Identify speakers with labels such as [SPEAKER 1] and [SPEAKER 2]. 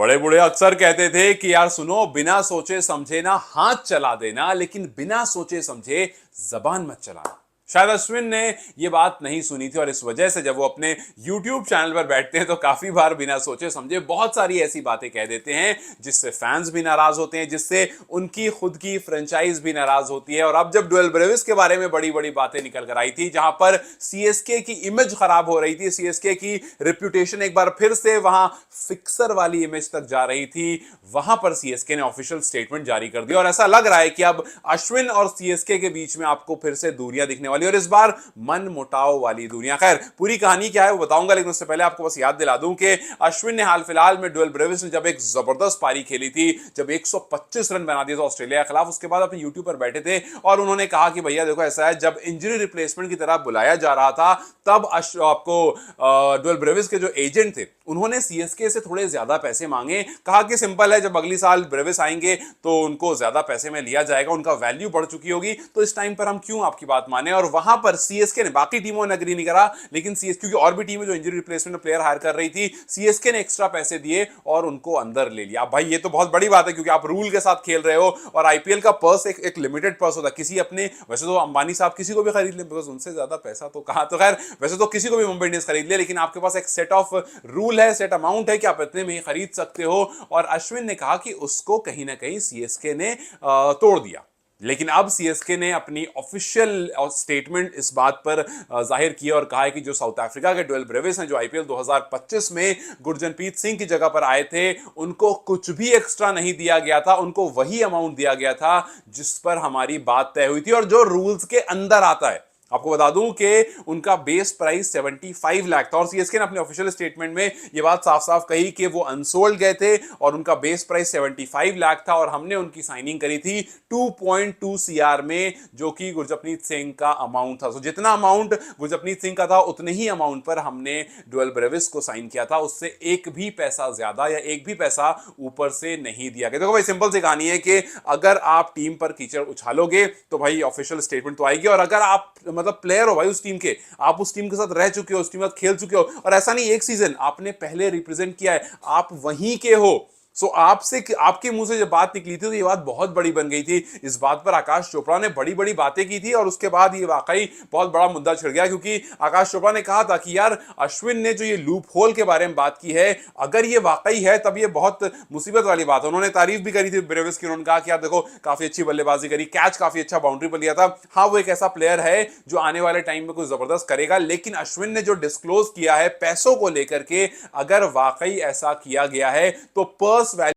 [SPEAKER 1] बड़े बूढ़े अक्सर कहते थे कि यार सुनो, बिना सोचे समझे ना हाथ चला देना, लेकिन बिना सोचे समझे जबान मत चलाना। शायद अश्विन ने ये बात नहीं सुनी थी और इस वजह से जब वो अपने YouTube चैनल पर बैठते हैं तो काफी बार बिना सोचे समझे बहुत सारी ऐसी बातें कह देते हैं जिससे फैंस भी नाराज होते हैं, जिससे उनकी खुद की फ्रेंचाइज भी नाराज होती है। और अब जब डुएल ब्रेविस के बारे में बड़ी बड़ी बातें निकल कर आई थी, जहां पर सीएसके की इमेज खराब हो रही थी, सीएसके की रेप्यूटेशन एक बार फिर से वहां फिक्सर वाली इमेज तक जा रही थी, वहां पर सीएसके ने ऑफिशियल स्टेटमेंट जारी कर दिया और ऐसा लग रहा है कि अब अश्विन और सीएसके के बीच में आपको फिर से दूरियां दिखने वाली और इस बार मन मुटाव वाली दूरियां। खैर, पूरी कहानी क्या है वो बताऊंगा, लेकिन उससे पहले आपको बस याद दिला दूं कि अश्विन ने हाल फिलहाल में डुएल ब्रेविस ने जब एक जबरदस्त पारी खेली थी, जब 125 रन बना दिए थे ऑस्ट्रेलिया के खिलाफ, उसके बाद अपने यूट्यूब पर बैठे थे और उन्होंने कहा कि भैया देखो ऐसा है, जब इंजरी रिप्लेसमेंट की तरह बुलाया जा रहा था तब आपको डुएल ब्रेविस के जो एजेंट थे उन्होंने सीएसके से थोड़े ज्यादा पैसे मांगे। कहा कि सिंपल है, जब अगली साल ब्रेविस आएंगे तो उनको ज्यादा पैसे में लिया जाएगा, उनका वैल्यू बढ़ चुकी होगी, तो इस टाइम पर हम क्यों आपकी बात माने। और वहां पर सीएसके ने, बाकी टीमों ने एग्री नहीं करा, लेकिन सीएसके, क्योंकि और भी टीमें जो इंजरी रिप्लेसमेंट में प्लेयर हायर कर रही थी, सीएसके ने एक्स्ट्रा पैसे दिए और उनको अंदर ले लिया। भाई ये तो बहुत बड़ी बात है, क्योंकि आप रूल के साथ खेल रहे हो और आईपीएल का पर्स एक लिमिटेड पर्स होता है। किसी अपने, वैसे तो अंबानी साहब किसी को भी खरीद ले, बिकॉज उनसे ज्यादा पैसा तो कहा, तो खैर वैसे तो किसी को भी मुंबई इंडियंस खरीद ले, लेकिन आपके पास एक सेट ऑफ रूल है, सेट अमाउंट है कि आप इतने में ही खरीद सकते हो। और अश्विन ने कहा कि उसको कहीं ना कहीं सीएसके ने तोड़ दिया। लेकिन अब सीएसके ने अपनी ऑफिशियल स्टेटमेंट इस बात पर जाहिर किया और कहा है कि जो साउथ अफ्रीका के डुएल ब्रेविस हैं, जो आईपीएल 2025 में गुरजनप्रीत सिंह की जगह पर आए थे, उनको कुछ भी एक्स्ट्रा नहीं दिया गया था, उनको वही अमाउंट दिया गया था जिस पर हमारी बात तय हुई थी और जो रूल्स के अंदर आता है। आपको बता दूं कि उनका बेस प्राइस 75 लाख था और सीएसके ने अपने ऑफिशियल स्टेटमेंट में यह बात साफ साफ कही कि वो अनसोल्ड गए थे और उनका बेस प्राइस 75 लाख था और हमने उनकी साइनिंग करी थी 2.2 सीआर में, जो कि गुरजप्रीत सिंह का अमाउंट था। तो जितना अमाउंट गुरजप्रीत सिंह का था उतने ही अमाउंट पर हमने डुएल ब्रेविस को साइन किया था, उससे एक भी पैसा ज्यादा या एक भी पैसा ऊपर से नहीं दिया गया। देखो भाई, सिंपल सी कहानी है कि अगर आप टीम पर कीचड़ उछालोगे तो भाई ऑफिशियल स्टेटमेंट तो आएगी, और अगर आप मतलब प्लेयर हो भाई उस टीम के, आप उस टीम के साथ रह चुके हो, उस टीम के साथ खेल चुके हो, और ऐसा नहीं एक सीजन आपने पहले रिप्रेजेंट किया है, आप वहीं के हो, सो आपसे, आपके मुंह से जब बात निकली थी तो ये बात बहुत बड़ी बन गई थी। इस बात पर आकाश चोपड़ा ने बड़ी बड़ी बातें की थी और उसके बाद ये वाकई बहुत बड़ा मुद्दा छिड़ गया, क्योंकि आकाश चोपड़ा ने कहा था कि यार अश्विन ने जो ये लूप होल के बारे में बात की है, अगर ये वाकई है तब ये बहुत मुसीबत वाली बात है। उन्होंने तारीफ भी करी थी ब्रेविस की, उन्होंने कहा कि यार देखो काफी अच्छी बल्लेबाजी करी, कैच काफी अच्छा बाउंड्री पर लिया था। हाँ, वो एक ऐसा प्लेयर है जो आने वाले टाइम में कुछ जबरदस्त करेगा, लेकिन अश्विन ने जो डिस्क्लोज किया है पैसों को लेकर के, अगर वाकई ऐसा किया गया है तो पर्स